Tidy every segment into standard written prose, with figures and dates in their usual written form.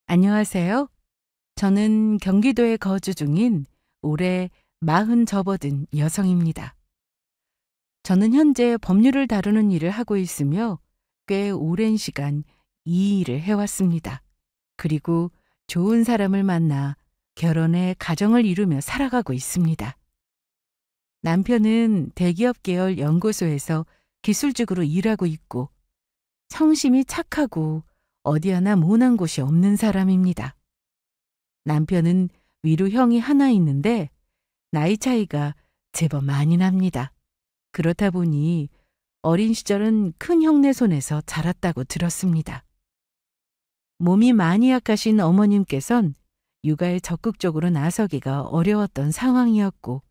안녕하세요. 저는 경기도에 거주 중인 올해 40 접어든 여성입니다. 저는 현재 법률을 다루는 일을 하고 있으며 꽤 오랜 시간 이 일을 해왔습니다. 그리고 좋은 사람을 만나 결혼해 가정을 이루며 살아가고 있습니다. 남편은 대기업 계열 연구소에서 기술직으로 일하고 있고 성심이 착하고 어디 하나 모난 곳이 없는 사람입니다. 남편은 위로 형이 하나 있는데 나이 차이가 제법 많이 납니다. 그렇다 보니 어린 시절은 큰 형네 손에서 자랐다고 들었습니다. 몸이 많이 약하신 어머님께선 육아에 적극적으로 나서기가 어려웠던 상황이었고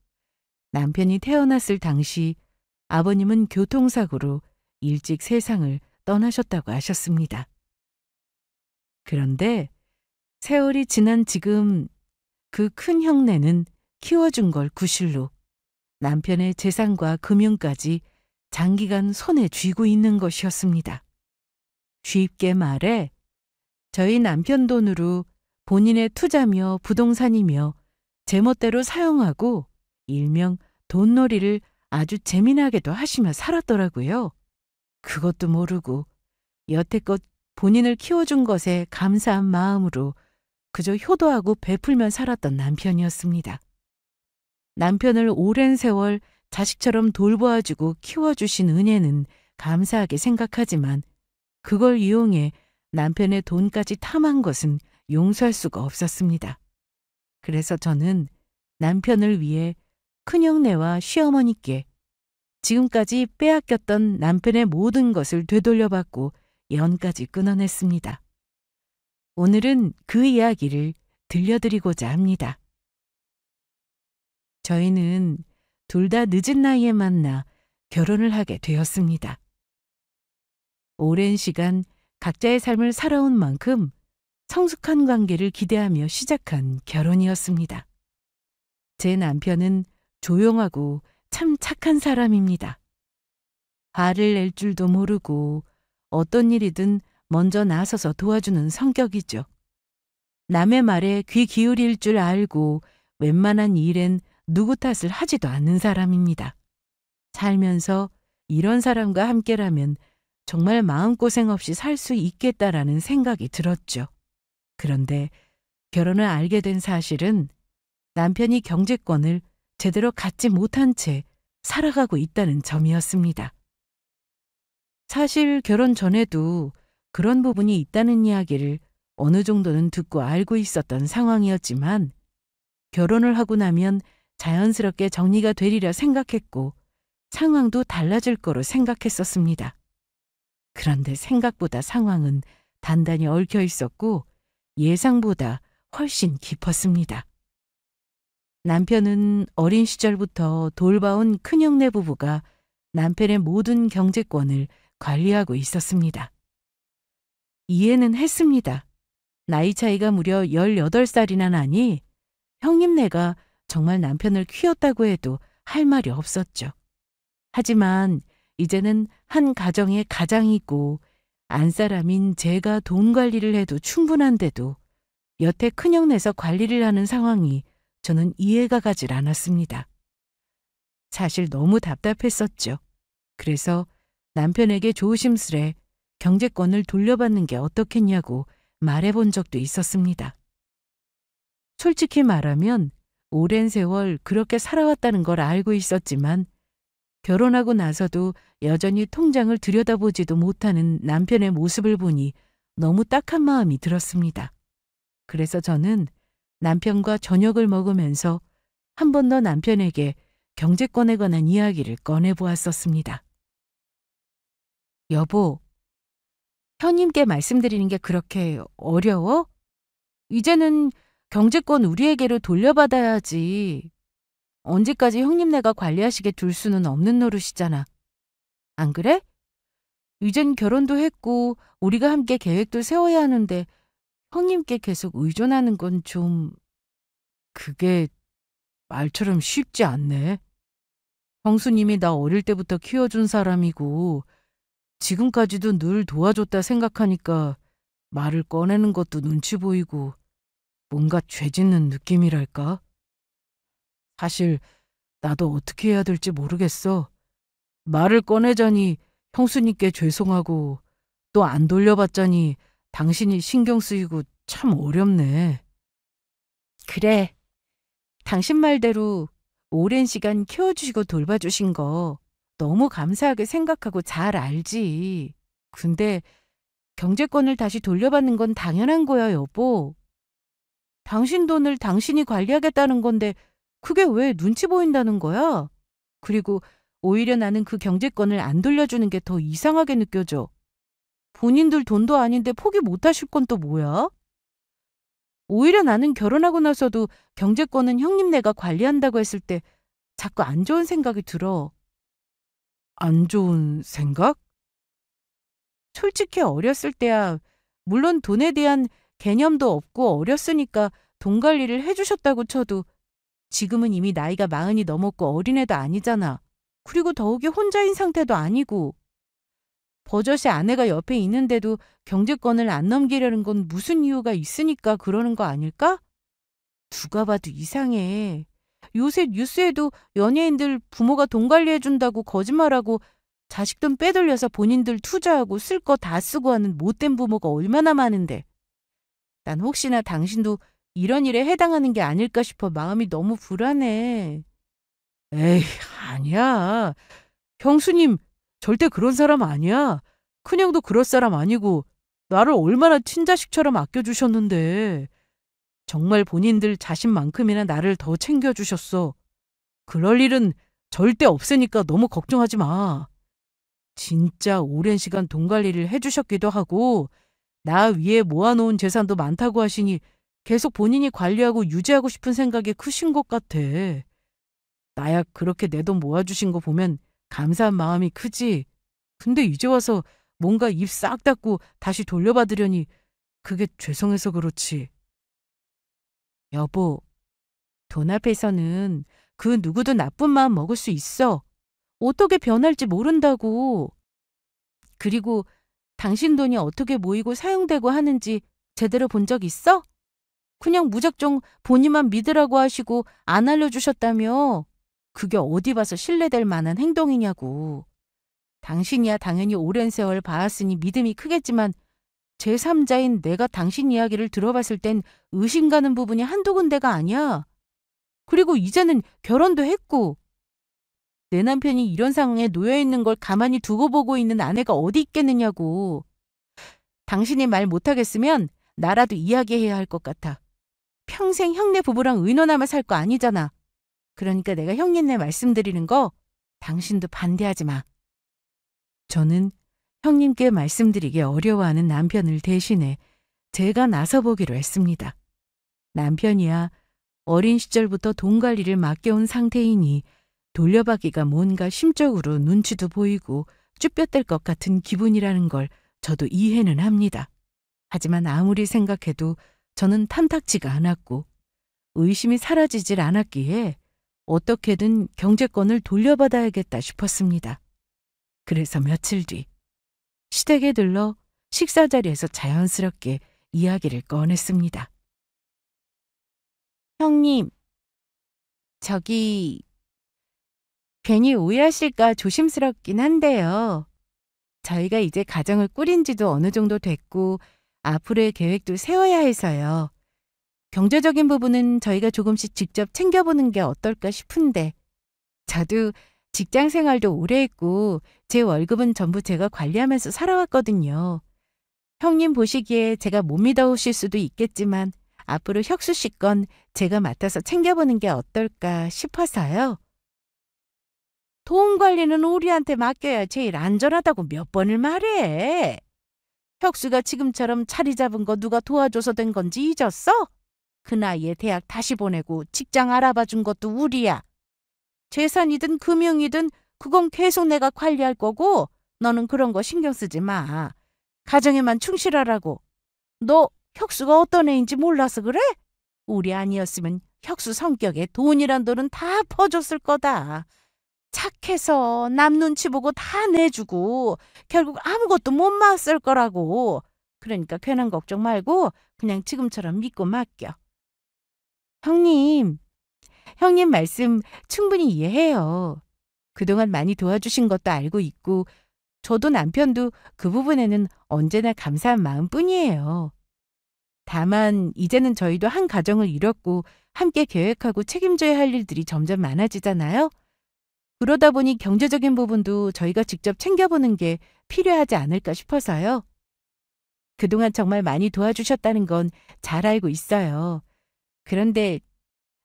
남편이 태어났을 당시 아버님은 교통사고로 일찍 세상을 떠나셨다고 하셨습니다. 그런데 세월이 지난 지금 그 큰 형네는 키워준 걸 구실로 남편의 재산과 금융까지 장기간 손에 쥐고 있는 것이었습니다. 쉽게 말해 저희 남편 돈으로 본인의 투자며 부동산이며 제멋대로 사용하고 일명 돈놀이를 아주 재미나게도 하시며 살았더라고요. 그것도 모르고 여태껏 본인을 키워준 것에 감사한 마음으로 그저 효도하고 베풀며 살았던 남편이었습니다. 남편을 오랜 세월 자식처럼 돌보아주고 키워주신 은혜는 감사하게 생각하지만 그걸 이용해 남편의 돈까지 탐한 것은 용서할 수가 없었습니다. 그래서 저는 남편을 위해 큰형네와 시어머니께 지금까지 빼앗겼던 남편의 모든 것을 되돌려받고 연까지 끊어냈습니다. 오늘은 그 이야기를 들려드리고자 합니다. 저희는 둘 다 늦은 나이에 만나 결혼을 하게 되었습니다. 오랜 시간 각자의 삶을 살아온 만큼 성숙한 관계를 기대하며 시작한 결혼이었습니다. 제 남편은 조용하고 참 착한 사람입니다. 화를 낼 줄도 모르고 어떤 일이든 먼저 나서서 도와주는 성격이죠. 남의 말에 귀 기울일 줄 알고 웬만한 일엔 누구 탓을 하지도 않는 사람입니다. 살면서 이런 사람과 함께라면 정말 마음고생 없이 살 수 있겠다라는 생각이 들었죠. 그런데 결혼을 알게 된 사실은 남편이 경제권을 제대로 갖지 못한 채 살아가고 있다는 점이었습니다. 사실 결혼 전에도 그런 부분이 있다는 이야기를 어느 정도는 듣고 알고 있었던 상황이었지만 결혼을 하고 나면 자연스럽게 정리가 되리라 생각했고 상황도 달라질 거로 생각했었습니다. 그런데 생각보다 상황은 단단히 얽혀 있었고 예상보다 훨씬 깊었습니다. 남편은 어린 시절부터 돌봐온 큰형네 부부가 남편의 모든 경제권을 관리하고 있었습니다. 이해는 했습니다. 나이 차이가 무려 18살이나 나니 형님네가 정말 남편을 키웠다고 해도 할 말이 없었죠. 하지만 이제는 한 가정의 가장이고 안사람인 제가 돈 관리를 해도 충분한데도 여태 큰형네서 관리를 하는 상황이 저는 이해가 가질 않았습니다. 사실 너무 답답했었죠. 그래서 남편에게 조심스레 경제권을 돌려받는 게 어떻겠냐고 말해본 적도 있었습니다. 솔직히 말하면 오랜 세월 그렇게 살아왔다는 걸 알고 있었지만 결혼하고 나서도 여전히 통장을 들여다보지도 못하는 남편의 모습을 보니 너무 딱한 마음이 들었습니다. 그래서 저는 남편과 저녁을 먹으면서 한 번 더 남편에게 경제권에 관한 이야기를 꺼내보았었습니다. 여보, 형님께 말씀드리는 게 그렇게 어려워? 이제는 경제권 우리에게로 돌려받아야지. 언제까지 형님네가 관리하시게 둘 수는 없는 노릇이잖아. 안 그래? 이젠 결혼도 했고 우리가 함께 계획도 세워야 하는데 형님께 계속 의존하는 건 좀... 그게 말처럼 쉽지 않네. 형수님이 나 어릴 때부터 키워준 사람이고 지금까지도 늘 도와줬다 생각하니까 말을 꺼내는 것도 눈치 보이고 뭔가 죄 짓는 느낌이랄까? 사실 나도 어떻게 해야 될지 모르겠어. 말을 꺼내자니 형수님께 죄송하고 또 안 돌려봤자니 당신이 신경 쓰이고 참 어렵네. 그래. 당신 말대로 오랜 시간 키워주시고 돌봐주신 거 너무 감사하게 생각하고 잘 알지. 근데 경제권을 다시 돌려받는 건 당연한 거야, 여보. 당신 돈을 당신이 관리하겠다는 건데 그게 왜 눈치 보인다는 거야? 그리고 오히려 나는 그 경제권을 안 돌려주는 게 더 이상하게 느껴져. 본인들 돈도 아닌데 포기 못 하실 건 또 뭐야? 오히려 나는 결혼하고 나서도 경제권은 형님네가 관리한다고 했을 때 자꾸 안 좋은 생각이 들어. 안 좋은 생각? 솔직히 어렸을 때야 물론 돈에 대한 개념도 없고 어렸으니까 돈 관리를 해주셨다고 쳐도 지금은 이미 나이가 40이 넘었고 어린애도 아니잖아. 그리고 더욱이 혼자인 상태도 아니고 버젓이 아내가 옆에 있는데도 경제권을 안 넘기려는 건 무슨 이유가 있으니까 그러는 거 아닐까? 누가 봐도 이상해. 요새 뉴스에도 연예인들 부모가 돈 관리해준다고 거짓말하고 자식 돈 빼돌려서 본인들 투자하고 쓸 거 다 쓰고 하는 못된 부모가 얼마나 많은데. 난 혹시나 당신도 이런 일에 해당하는 게 아닐까 싶어 마음이 너무 불안해. 에이, 아니야. 형수님, 절대 그런 사람 아니야. 큰형도 그럴 사람 아니고 나를 얼마나 친자식처럼 아껴주셨는데. 정말 본인들 자신만큼이나 나를 더 챙겨주셨어. 그럴 일은 절대 없으니까 너무 걱정하지 마. 진짜 오랜 시간 돈 관리를 해주셨기도 하고 나 위에 모아놓은 재산도 많다고 하시니 계속 본인이 관리하고 유지하고 싶은 생각이 크신 것 같아. 나야 그렇게 내 돈 모아주신 거 보면 감사한 마음이 크지. 근데 이제 와서 뭔가 입 싹 닫고 다시 돌려받으려니 그게 죄송해서 그렇지. 여보, 돈 앞에서는 그 누구도 나쁜 마음 먹을 수 있어. 어떻게 변할지 모른다고. 그리고 당신 돈이 어떻게 모이고 사용되고 하는지 제대로 본 적 있어? 그냥 무작정 본인만 믿으라고 하시고 안 알려주셨다며. 그게 어디 봐서 신뢰될 만한 행동이냐고. 당신이야 당연히 오랜 세월 봐왔으니 믿음이 크겠지만 제3자인 내가 당신 이야기를 들어봤을 땐 의심 가는 부분이 한두 군데가 아니야. 그리고 이제는 결혼도 했고 내 남편이 이런 상황에 놓여 있는 걸 가만히 두고 보고 있는 아내가 어디 있겠느냐고. 당신이 말 못하겠으면 나라도 이야기해야 할 것 같아. 평생 형네 부부랑 의논하며 살 거 아니잖아. 그러니까 내가 형님네 말씀드리는 거 당신도 반대하지 마. 저는 형님께 말씀드리기 어려워하는 남편을 대신해 제가 나서보기로 했습니다. 남편이야 어린 시절부터 돈 관리를 맡겨온 상태이니 돌려받기가 뭔가 심적으로 눈치도 보이고 쭈뼛될 것 같은 기분이라는 걸 저도 이해는 합니다. 하지만 아무리 생각해도 저는 탐탁지가 않았고 의심이 사라지질 않았기에 어떻게든 경제권을 돌려받아야겠다 싶었습니다. 그래서 며칠 뒤 시댁에 들러 식사 자리에서 자연스럽게 이야기를 꺼냈습니다. 형님, 저기 괜히 오해하실까 조심스럽긴 한데요. 저희가 이제 가정을 꾸린 지도 어느 정도 됐고 앞으로의 계획도 세워야 해서요. 경제적인 부분은 저희가 조금씩 직접 챙겨보는 게 어떨까 싶은데 저도 직장 생활도 오래 했고 제 월급은 전부 제가 관리하면서 살아왔거든요. 형님 보시기에 제가 못 믿어오실 수도 있겠지만 앞으로 혁수 씨 건 제가 맡아서 챙겨보는 게 어떨까 싶어서요. 돈 관리는 우리한테 맡겨야 제일 안전하다고 몇 번을 말해. 혁수가 지금처럼 자리 잡은 거 누가 도와줘서 된 건지 잊었어? 그 나이에 대학 다시 보내고 직장 알아봐 준 것도 우리야. 재산이든 금융이든 그건 계속 내가 관리할 거고 너는 그런 거 신경 쓰지 마. 가정에만 충실하라고. 너 혁수가 어떤 애인지 몰라서 그래? 우리 아니었으면 혁수 성격에 돈이란 돈은 다 퍼줬을 거다. 착해서 남 눈치 보고 다 내주고 결국 아무것도 못 맞을 거라고. 그러니까 괜한 걱정 말고 그냥 지금처럼 믿고 맡겨. 형님, 형님 말씀 충분히 이해해요. 그동안 많이 도와주신 것도 알고 있고 저도 남편도 그 부분에는 언제나 감사한 마음뿐이에요. 다만 이제는 저희도 한 가정을 이뤘고 함께 계획하고 책임져야 할 일들이 점점 많아지잖아요. 그러다 보니 경제적인 부분도 저희가 직접 챙겨보는 게 필요하지 않을까 싶어서요. 그동안 정말 많이 도와주셨다는 건 잘 알고 있어요. 그런데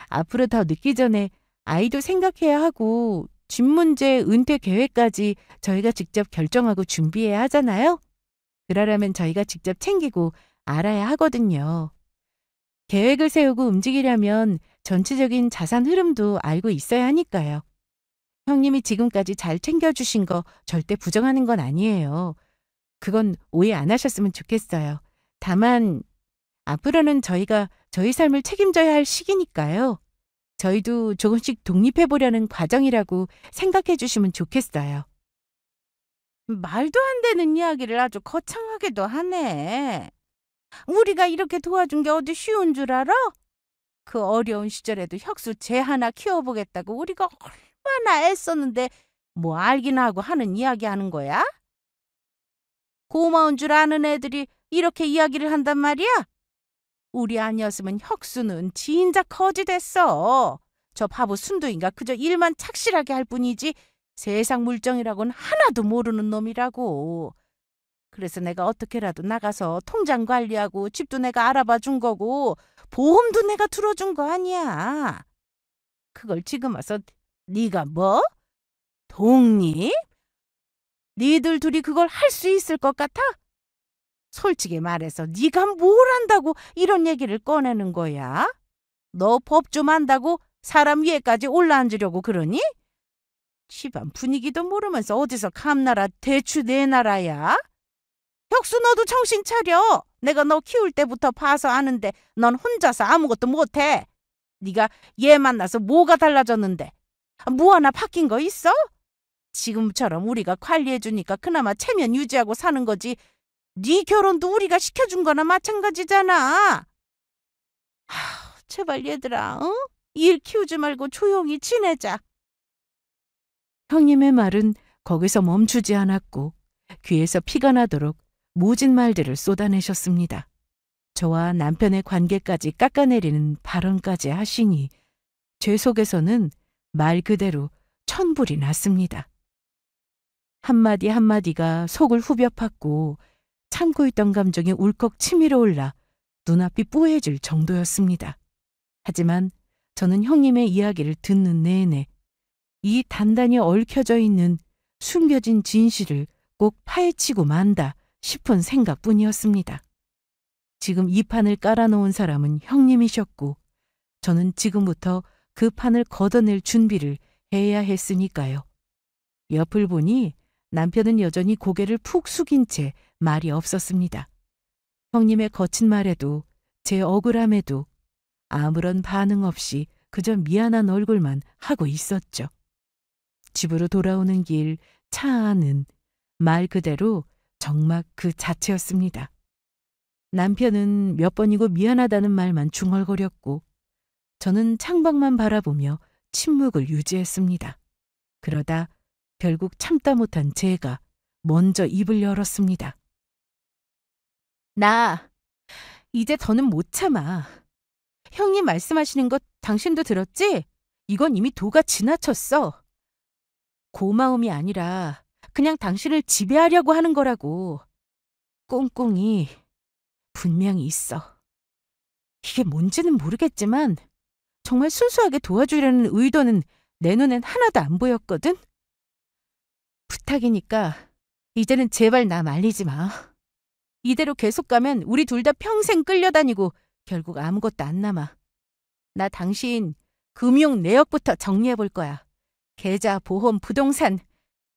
앞으로 더 늦기 전에 아이도 생각해야 하고 집 문제, 은퇴 계획까지 저희가 직접 결정하고 준비해야 하잖아요. 그러려면 저희가 직접 챙기고 알아야 하거든요. 계획을 세우고 움직이려면 전체적인 자산 흐름도 알고 있어야 하니까요. 형님이 지금까지 잘 챙겨주신 거 절대 부정하는 건 아니에요. 그건 오해 안 하셨으면 좋겠어요. 다만 앞으로는 저희가 저희 삶을 책임져야 할 시기니까요. 저희도 조금씩 독립해보려는 과정이라고 생각해 주시면 좋겠어요. 말도 안 되는 이야기를 아주 거창하게도 하네. 우리가 이렇게 도와준 게 어디 쉬운 줄 알아? 그 어려운 시절에도 혁수 쟤 하나 키워보겠다고 우리가 얼마나 애썼는데 뭐 알기나 하고 하는 이야기 하는 거야? 고마운 줄 아는 애들이 이렇게 이야기를 한단 말이야? 우리 아니었으면 혁수는 진작 거지 됐어. 저 바보 순둥이가 그저 일만 착실하게 할 뿐이지 세상 물정이라고는 하나도 모르는 놈이라고. 그래서 내가 어떻게라도 나가서 통장 관리하고 집도 내가 알아봐 준 거고 보험도 내가 들어준 거 아니야. 그걸 지금 와서 네가 뭐? 독립? 니들 둘이 그걸 할 수 있을 것 같아? 솔직히 말해서 네가 뭘 안다고 이런 얘기를 꺼내는 거야? 너 법 좀 안다고 사람 위에까지 올라앉으려고 그러니? 집안 분위기도 모르면서 어디서 감나라 대추 내나라야? 혁수 너도 정신 차려. 내가 너 키울 때부터 봐서 아는데 넌 혼자서 아무것도 못해. 네가 얘 만나서 뭐가 달라졌는데? 뭐 하나 바뀐 거 있어? 지금처럼 우리가 관리해주니까 그나마 체면 유지하고 사는 거지. 네 결혼도 우리가 시켜준 거나 마찬가지잖아. 제발 얘들아, 응? 일 키우지 말고 조용히 지내자. 형님의 말은 거기서 멈추지 않았고 귀에서 피가 나도록 모진 말들을 쏟아내셨습니다. 저와 남편의 관계까지 깎아내리는 발언까지 하시니 제 속에서는 말 그대로 천불이 났습니다. 한마디 한마디가 속을 후벼 팠고 참고 있던 감정이 울컥 치밀어 올라 눈앞이 뿌해질 정도였습니다. 하지만 저는 형님의 이야기를 듣는 내내 이 단단히 얽혀져 있는 숨겨진 진실을 꼭 파헤치고 만다 싶은 생각뿐이었습니다. 지금 이 판을 깔아놓은 사람은 형님이셨고 저는 지금부터 그 판을 걷어낼 준비를 해야 했으니까요. 옆을 보니 남편은 여전히 고개를 푹 숙인 채 말이 없었습니다. 형님의 거친 말에도 제 억울함에도 아무런 반응 없이 그저 미안한 얼굴만 하고 있었죠. 집으로 돌아오는 길 차 안은 말 그대로 정막 그 자체였습니다. 남편은 몇 번이고 미안하다는 말만 중얼거렸고 저는 창밖만 바라보며 침묵을 유지했습니다. 그러다 결국 참다 못한 제가 먼저 입을 열었습니다. 나 이제 더는 못 참아. 형님 말씀하시는 것 당신도 들었지? 이건 이미 도가 지나쳤어. 고마움이 아니라 그냥 당신을 지배하려고 하는 거라고. 꽁꽁이 분명히 있어. 이게 뭔지는 모르겠지만 정말 순수하게 도와주려는 의도는 내 눈엔 하나도 안 보였거든. 부탁이니까 이제는 제발 나 말리지 마. 이대로 계속 가면 우리 둘 다 평생 끌려다니고 결국 아무것도 안 남아. 나 당신 금융 내역부터 정리해 볼 거야. 계좌, 보험, 부동산,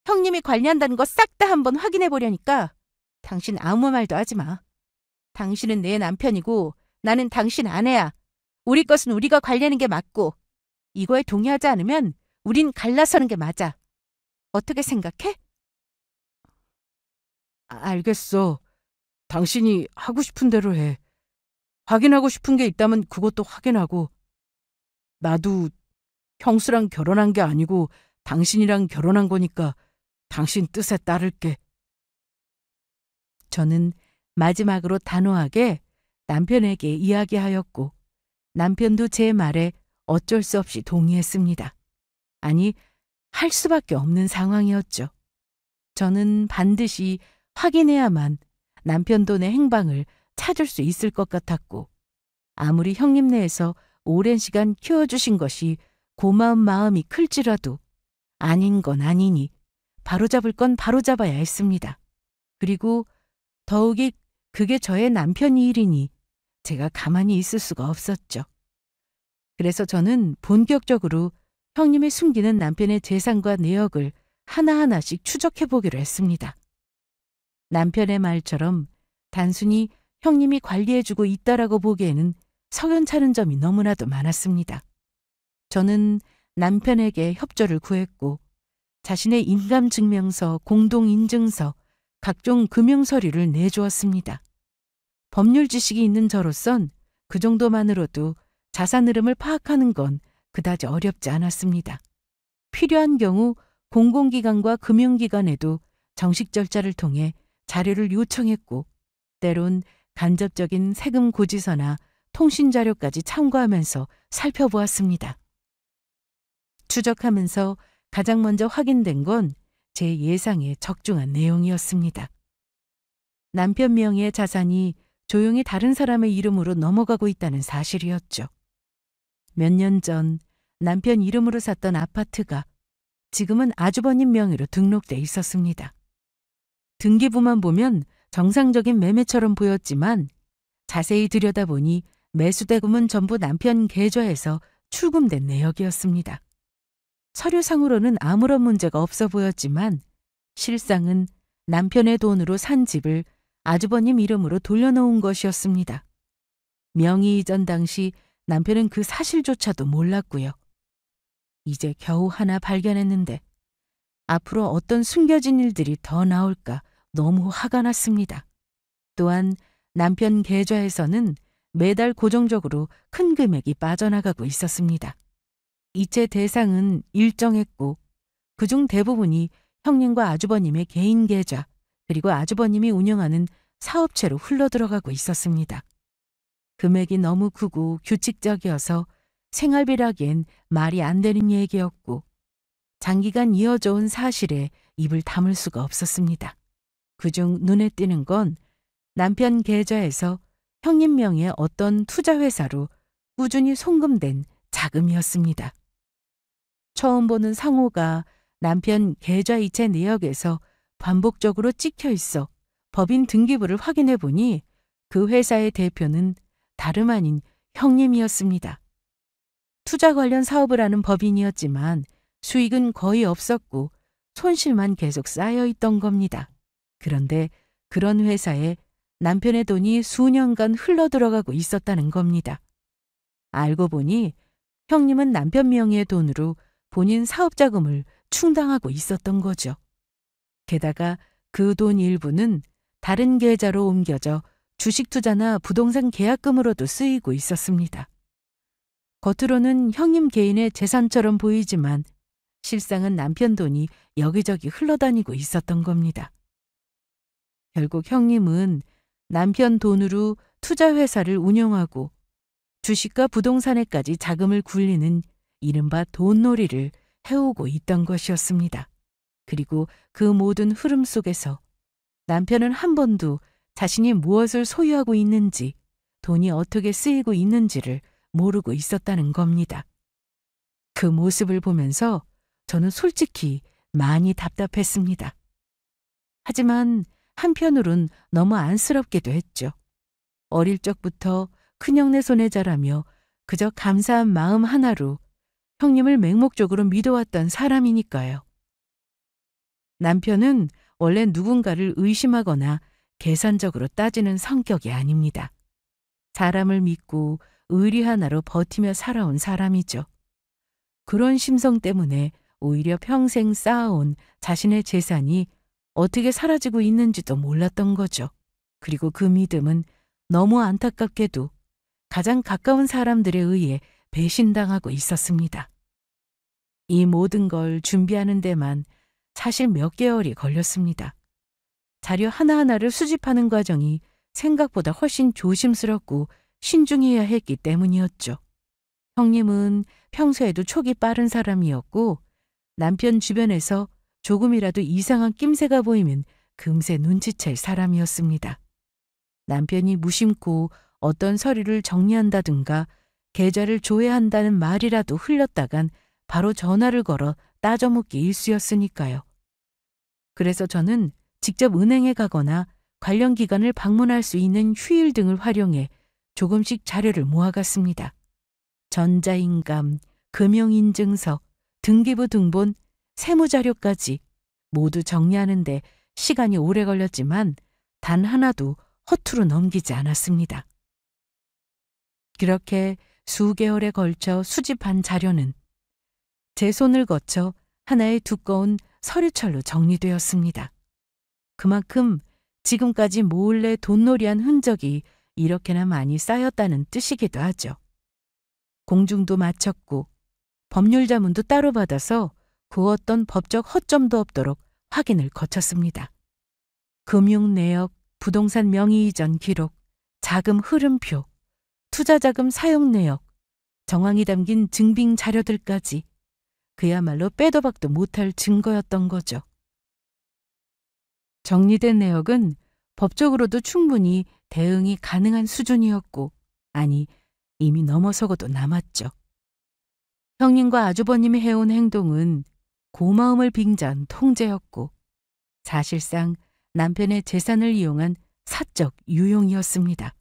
형님이 관리한다는 거 싹 다 한번 확인해 보려니까 당신 아무 말도 하지 마. 당신은 내 남편이고 나는 당신 아내야. 우리 것은 우리가 관리하는 게 맞고 이거에 동의하지 않으면 우린 갈라서는 게 맞아. 어떻게 생각해? 알겠어. 당신이 하고 싶은 대로 해. 확인하고 싶은 게 있다면 그것도 확인하고. 나도 형수랑 결혼한 게 아니고 당신이랑 결혼한 거니까 당신 뜻에 따를게. 저는 마지막으로 단호하게 남편에게 이야기하였고 남편도 제 말에 어쩔 수 없이 동의했습니다. 아니, 할 수밖에 없는 상황이었죠. 저는 반드시 확인해야만 남편 돈의 행방을 찾을 수 있을 것 같았고 아무리 형님네에서 오랜 시간 키워주신 것이 고마운 마음이 클지라도 아닌 건 아니니 바로잡을 건 바로잡아야 했습니다. 그리고 더욱이 그게 저의 남편이 일이니 제가 가만히 있을 수가 없었죠. 그래서 저는 본격적으로 형님이 숨기는 남편의 재산과 내역을 하나하나씩 추적해보기로 했습니다. 남편의 말처럼 단순히 형님이 관리해주고 있다라고 보기에는 석연찮은 점이 너무나도 많았습니다. 저는 남편에게 협조를 구했고 자신의 인감증명서, 공동인증서, 각종 금융서류를 내주었습니다. 법률 지식이 있는 저로선 그 정도만으로도 자산 흐름을 파악하는 건 그다지 어렵지 않았습니다. 필요한 경우 공공기관과 금융기관에도 정식 절차를 통해 자료를 요청했고 때론 간접적인 세금 고지서나 통신자료까지 참고하면서 살펴보았습니다. 추적하면서 가장 먼저 확인된 건 제 예상에 적중한 내용이었습니다. 남편 명의의 자산이 조용히 다른 사람의 이름으로 넘어가고 있다는 사실이었죠. 몇 년 전 남편 이름으로 샀던 아파트가 지금은 아주버님 명의로 등록돼 있었습니다. 등기부만 보면 정상적인 매매처럼 보였지만 자세히 들여다보니 매수대금은 전부 남편 계좌에서 출금된 내역이었습니다. 서류상으로는 아무런 문제가 없어 보였지만 실상은 남편의 돈으로 산 집을 아주버님 이름으로 돌려놓은 것이었습니다. 명의 이전 당시 남편은 그 사실조차도 몰랐고요. 이제 겨우 하나 발견했는데 앞으로 어떤 숨겨진 일들이 더 나올까 너무 화가 났습니다. 또한 남편 계좌에서는 매달 고정적으로 큰 금액이 빠져나가고 있었습니다. 이체 대상은 일정했고 그중 대부분이 형님과 아주버님의 개인 계좌 그리고 아주버님이 운영하는 사업체로 흘러들어가고 있었습니다. 금액이 너무 크고 규칙적이어서 생활비라기엔 말이 안 되는 얘기였고 장기간 이어져 온 사실에 입을 다물 수가 없었습니다. 그중 눈에 띄는 건 남편 계좌에서 형님 명의의 어떤 투자회사로 꾸준히 송금된 자금이었습니다. 처음 보는 상호가 남편 계좌 이체 내역에서 반복적으로 찍혀 있어 법인 등기부를 확인해 보니 그 회사의 대표는 다름 아닌 형님이었습니다. 투자 관련 사업을 하는 법인이었지만 수익은 거의 없었고 손실만 계속 쌓여 있던 겁니다. 그런데 그런 회사에 남편의 돈이 수년간 흘러들어가고 있었다는 겁니다. 알고 보니 형님은 남편 명의의 돈으로 본인 사업자금을 충당하고 있었던 거죠. 게다가 그 돈 일부는 다른 계좌로 옮겨져 주식 투자나 부동산 계약금으로도 쓰이고 있었습니다. 겉으로는 형님 개인의 재산처럼 보이지만 실상은 남편 돈이 여기저기 흘러다니고 있었던 겁니다. 결국 형님은 남편 돈으로 투자회사를 운영하고 주식과 부동산에까지 자금을 굴리는 이른바 돈놀이를 해오고 있던 것이었습니다. 그리고 그 모든 흐름 속에서 남편은 한 번도 자신이 무엇을 소유하고 있는지, 돈이 어떻게 쓰이고 있는지를 모르고 있었다는 겁니다. 그 모습을 보면서 저는 솔직히 많이 답답했습니다. 하지만 한편으론 너무 안쓰럽기도 했죠. 어릴 적부터 큰형네 손에 자라며 그저 감사한 마음 하나로 형님을 맹목적으로 믿어왔던 사람이니까요. 남편은 원래 누군가를 의심하거나 계산적으로 따지는 성격이 아닙니다. 사람을 믿고 의리 하나로 버티며 살아온 사람이죠. 그런 심성 때문에 오히려 평생 쌓아온 자신의 재산이 어떻게 사라지고 있는지도 몰랐던 거죠. 그리고 그 믿음은 너무 안타깝게도 가장 가까운 사람들에 의해 배신당하고 있었습니다. 이 모든 걸 준비하는 데만 사실 몇 개월이 걸렸습니다. 자료 하나하나를 수집하는 과정이 생각보다 훨씬 조심스럽고 신중해야 했기 때문이었죠. 형님은 평소에도 촉이 빠른 사람이었고 남편 주변에서 조금이라도 이상한 낌새가 보이면 금세 눈치챌 사람이었습니다. 남편이 무심코 어떤 서류를 정리한다든가 계좌를 조회한다는 말이라도 흘렸다간 바로 전화를 걸어 따져묻기 일쑤였으니까요. 그래서 저는 직접 은행에 가거나 관련 기관을 방문할 수 있는 휴일 등을 활용해 조금씩 자료를 모아갔습니다. 전자인감, 금융인증서, 등기부 등본, 세무자료까지 모두 정리하는데 시간이 오래 걸렸지만 단 하나도 허투루 넘기지 않았습니다. 그렇게 수개월에 걸쳐 수집한 자료는 제 손을 거쳐 하나의 두꺼운 서류철로 정리되었습니다. 그만큼 지금까지 몰래 돈놀이한 흔적이 이렇게나 많이 쌓였다는 뜻이기도 하죠. 공중도 마쳤고 법률 자문도 따로 받아서 그 어떤 법적 허점도 없도록 확인을 거쳤습니다. 금융 내역, 부동산 명의 이전 기록, 자금 흐름표, 투자자금 사용 내역, 정황이 담긴 증빙 자료들까지 그야말로 빼도 박도 못할 증거였던 거죠. 정리된 내역은 법적으로도 충분히 대응이 가능한 수준이었고, 아니, 이미 넘어서고도 남았죠. 형님과 아주버님이 해온 행동은 고마움을 빙자한 통제였고, 사실상 남편의 재산을 이용한 사적 유용이었습니다.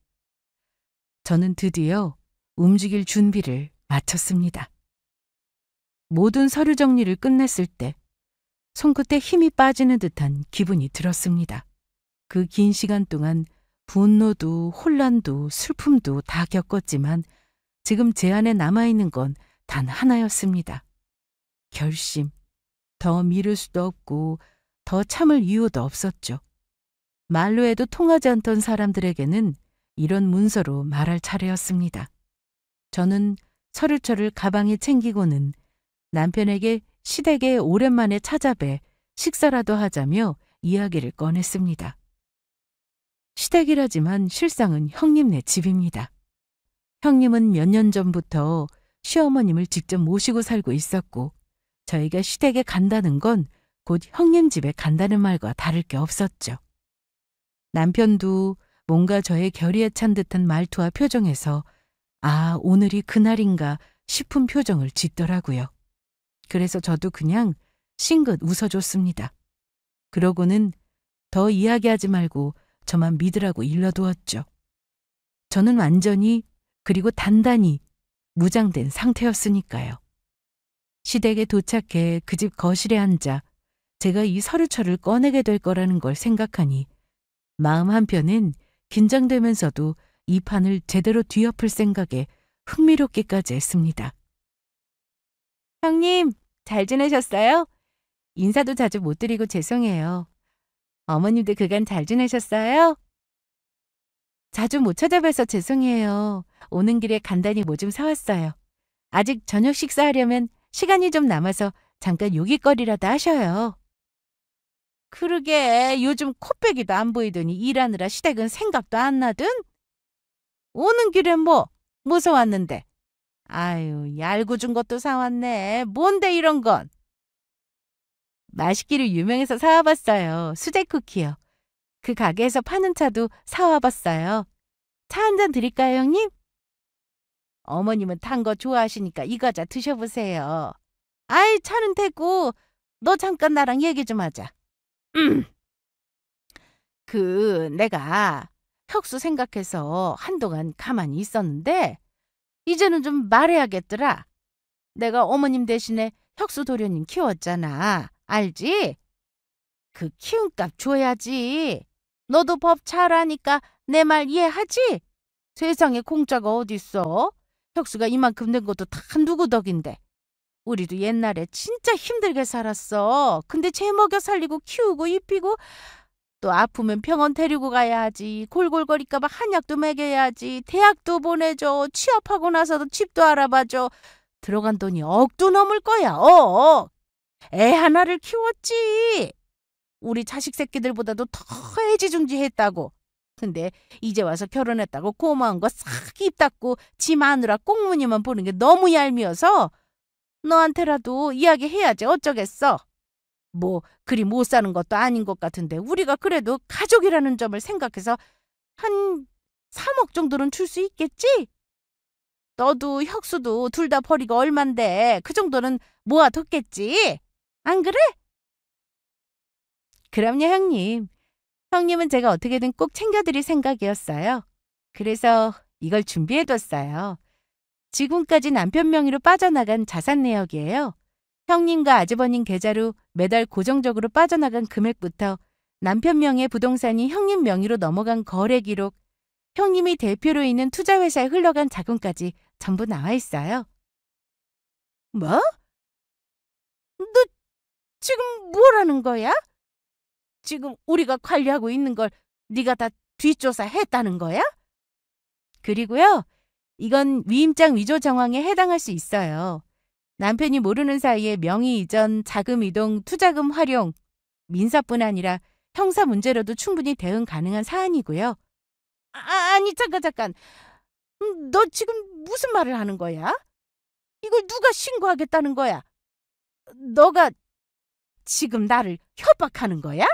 저는 드디어 움직일 준비를 마쳤습니다. 모든 서류 정리를 끝냈을 때 손끝에 힘이 빠지는 듯한 기분이 들었습니다. 그 긴 시간 동안 분노도 혼란도 슬픔도 다 겪었지만 지금 제 안에 남아있는 건 단 하나였습니다. 결심. 더 미룰 수도 없고 더 참을 이유도 없었죠. 말로 해도 통하지 않던 사람들에게는 이런 문서로 말할 차례였습니다. 저는 서류철을 가방에 챙기고는 남편에게 시댁에 오랜만에 찾아뵈 식사라도 하자며 이야기를 꺼냈습니다. 시댁이라지만 실상은 형님네 집입니다. 형님은 몇 년 전부터 시어머님을 직접 모시고 살고 있었고 저희가 시댁에 간다는 건 곧 형님 집에 간다는 말과 다를 게 없었죠. 남편도 뭔가 저의 결의에 찬 듯한 말투와 표정에서 아, 오늘이 그날인가 싶은 표정을 짓더라고요. 그래서 저도 그냥 싱긋 웃어줬습니다. 그러고는 더 이야기하지 말고 저만 믿으라고 일러두었죠. 저는 완전히 그리고 단단히 무장된 상태였으니까요. 시댁에 도착해 그 집 거실에 앉아 제가 이 서류철을 꺼내게 될 거라는 걸 생각하니 마음 한편은 긴장되면서도 이 판을 제대로 뒤엎을 생각에 흥미롭기까지 했습니다. 형님, 잘 지내셨어요? 인사도 자주 못 드리고 죄송해요. 어머님도 그간 잘 지내셨어요? 자주 못 찾아뵈서 죄송해요. 오는 길에 간단히 뭐 좀 사왔어요. 아직 저녁 식사하려면 시간이 좀 남아서 잠깐 요깃거리라도 하셔요. 그러게 요즘 코빼기도 안 보이더니 일하느라 시댁은 생각도 안 나든? 오는 길에 뭐 사왔는데? 아유, 얄궂은 것도 사왔네. 뭔데 이런 건? 맛있기로 유명해서 사와봤어요. 수제 쿠키요. 그 가게에서 파는 차도 사와봤어요. 차 한 잔 드릴까요, 형님? 어머님은 탄 거 좋아하시니까 이 과자 드셔보세요. 아이, 차는 됐고 너 잠깐 나랑 얘기 좀 하자. 내가 혁수 생각해서 한동안 가만히 있었는데 이제는 좀 말해야겠더라. 내가 어머님 대신에 혁수 도련님 키웠잖아. 알지? 그 키움값 줘야지. 너도 법 잘 아니까 내 말 이해하지? 세상에 공짜가 어딨어? 혁수가 이만큼 된 것도 다 누구 덕인데. 우리도 옛날에 진짜 힘들게 살았어. 근데 쟤 먹여 살리고 키우고 입히고 또 아프면 병원 데리고 가야 하지. 골골거릴까 봐 한약도 먹여야지. 대학도 보내줘. 취업하고 나서도 집도 알아봐줘. 들어간 돈이 억도 넘을 거야. 애 하나를 키웠지. 우리 자식 새끼들보다도 더 애지중지했다고. 근데 이제 와서 결혼했다고 고마운 거 싹 입 닫고 지 마누라 꽁무니만 보는 게 너무 얄미워서 너한테라도 이야기해야지 어쩌겠어. 뭐 그리 못 사는 것도 아닌 것 같은데 우리가 그래도 가족이라는 점을 생각해서 한 3억 정도는 줄 수 있겠지? 너도 혁수도 둘 다 벌이가 얼만데 그 정도는 모아뒀겠지? 안 그래? 그럼요, 형님. 형님은 제가 어떻게든 꼭 챙겨드릴 생각이었어요. 그래서 이걸 준비해뒀어요. 지금까지 남편 명의로 빠져나간 자산 내역이에요. 형님과 아주버님 계좌로 매달 고정적으로 빠져나간 금액부터 남편 명의 부동산이 형님 명의로 넘어간 거래 기록, 형님이 대표로 있는 투자회사에 흘러간 자금까지 전부 나와 있어요. 뭐? 너 지금 뭐라는 거야? 지금 우리가 관리하고 있는 걸 네가 다 뒷조사했다는 거야? 그리고요, 이건 위임장 위조 정황에 해당할 수 있어요. 남편이 모르는 사이에 명의 이전, 자금 이동, 투자금 활용, 민사뿐 아니라 형사 문제로도 충분히 대응 가능한 사안이고요. 아니 잠깐. 너 지금 무슨 말을 하는 거야? 이걸 누가 신고하겠다는 거야? 너가 지금 나를 협박하는 거야?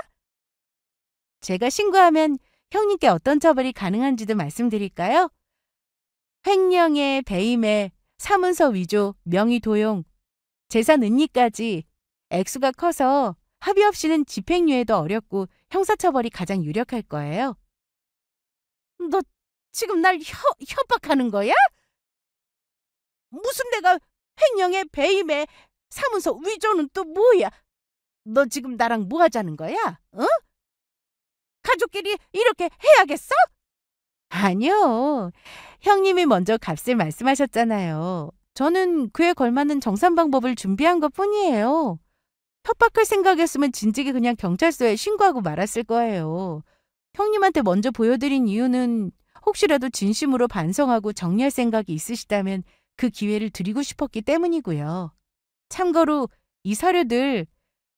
제가 신고하면 형님께 어떤 처벌이 가능한지도 말씀드릴까요? 횡령에 배임에 사문서 위조, 명의 도용, 재산 은닉까지 액수가 커서 합의 없이는 집행유예도 어렵고 형사처벌이 가장 유력할 거예요. 너 지금 날 협박하는 거야? 무슨 내가 횡령에 배임에 사문서 위조는 또 뭐야? 너 지금 나랑 뭐 하자는 거야? 어? 가족끼리 이렇게 해야겠어? 아니요. 형님이 먼저 값을 말씀하셨잖아요. 저는 그에 걸맞는 정산 방법을 준비한 것뿐이에요. 협박할 생각이었으면 진즉에 그냥 경찰서에 신고하고 말았을 거예요. 형님한테 먼저 보여드린 이유는 혹시라도 진심으로 반성하고 정리할 생각이 있으시다면 그 기회를 드리고 싶었기 때문이고요. 참고로 이 서류들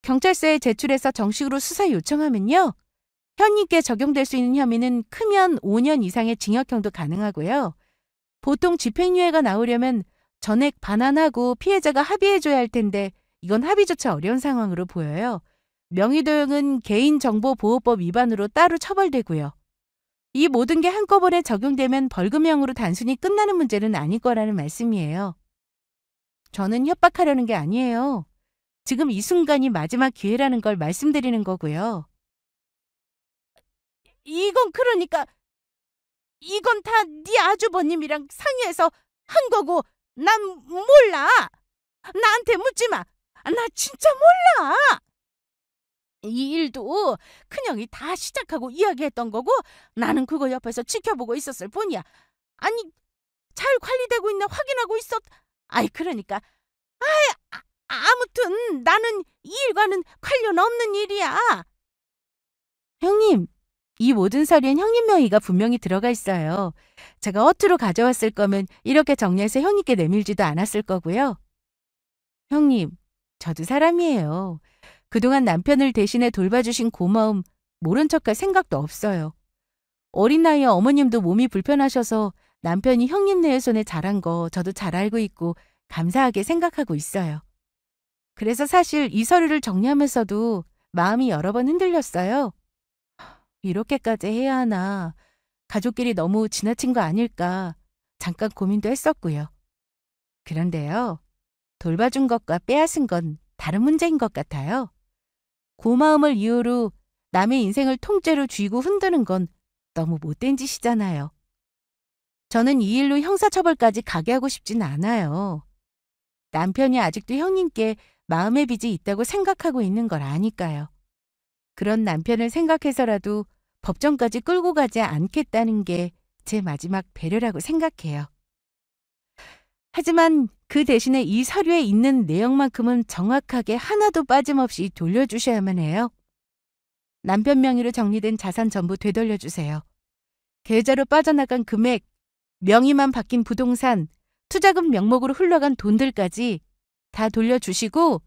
경찰서에 제출해서 정식으로 수사 요청하면요. 형님께 적용될 수 있는 혐의는 크면 5년 이상의 징역형도 가능하고요. 보통 집행유예가 나오려면 전액 반환하고 피해자가 합의해줘야 할 텐데 이건 합의조차 어려운 상황으로 보여요. 명의도용은 개인정보보호법 위반으로 따로 처벌되고요. 이 모든 게 한꺼번에 적용되면 벌금형으로 단순히 끝나는 문제는 아닐 거라는 말씀이에요. 저는 협박하려는 게 아니에요. 지금 이 순간이 마지막 기회라는 걸 말씀드리는 거고요. 이건 그러니까 이건 다 네 아주버님이랑 상의해서 한 거고 난 몰라. 나한테 묻지 마. 나 진짜 몰라. 이 일도 큰형이 다 시작하고 이야기했던 거고 나는 그거 옆에서 지켜보고 있었을 뿐이야. 아니 잘 관리되고 있나 확인하고 있었. 그러니까 아무튼 나는 이 일과는 관련 없는 일이야. 형님, 이 모든 서류엔 형님 명의가 분명히 들어가 있어요. 제가 허투루 가져왔을 거면 이렇게 정리해서 형님께 내밀지도 않았을 거고요. 형님, 저도 사람이에요. 그동안 남편을 대신해 돌봐주신 고마움 모른 척할 생각도 없어요. 어린 나이에 어머님도 몸이 불편하셔서 남편이 형님네의 손에 자란 거 저도 잘 알고 있고 감사하게 생각하고 있어요. 그래서 사실 이 서류를 정리하면서도 마음이 여러 번 흔들렸어요. 이렇게까지 해야 하나, 가족끼리 너무 지나친 거 아닐까 잠깐 고민도 했었고요. 그런데요, 돌봐준 것과 빼앗은 건 다른 문제인 것 같아요. 고마움을 이유로 남의 인생을 통째로 쥐고 흔드는 건 너무 못된 짓이잖아요. 저는 이 일로 형사처벌까지 가게 하고 싶진 않아요. 남편이 아직도 형님께 마음의 빚이 있다고 생각하고 있는 걸 아니까요. 그런 남편을 생각해서라도 법정까지 끌고 가지 않겠다는 게 제 마지막 배려라고 생각해요. 하지만 그 대신에 이 서류에 있는 내용만큼은 정확하게 하나도 빠짐없이 돌려주셔야만 해요. 남편 명의로 정리된 자산 전부 되돌려주세요. 계좌로 빠져나간 금액, 명의만 바뀐 부동산, 투자금 명목으로 흘러간 돈들까지 다 돌려주시고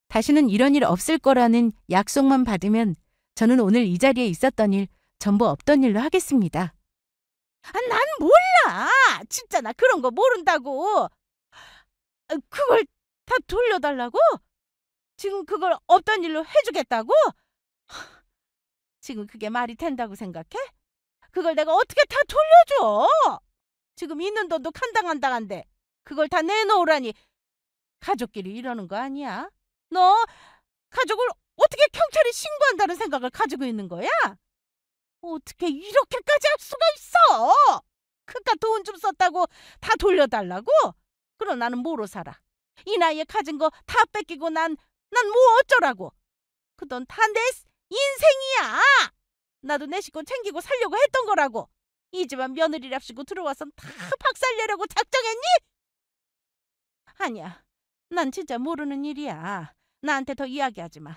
다시는 이런 일 없을 거라는 약속만 받으면 저는 오늘 이 자리에 있었던 일 전부 없던 일로 하겠습니다. 난 몰라. 진짜 나 그런 거 모른다고. 그걸 다 돌려달라고? 지금 그걸 없던 일로 해주겠다고? 지금 그게 말이 된다고 생각해? 그걸 내가 어떻게 다 돌려줘? 지금 있는 돈도 간당간당한데 그걸 다 내놓으라니. 가족끼리 이러는 거 아니야? 너 가족을 어떻게 경찰에 신고한다는 생각을 가지고 있는 거야? 어떻게 이렇게까지 할 수가 있어? 그깟 돈 좀 썼다고 다 돌려달라고? 그럼 나는 뭐로 살아? 이 나이에 가진 거 다 뺏기고 난 뭐 어쩌라고? 그 돈 다 내 인생이야. 나도 내 식구 챙기고 살려고 했던 거라고. 이 집안 며느리랍시고 들어와선 다 박살내려고 작정했니? 아니야. 난 진짜 모르는 일이야. 나한테 더 이야기하지 마.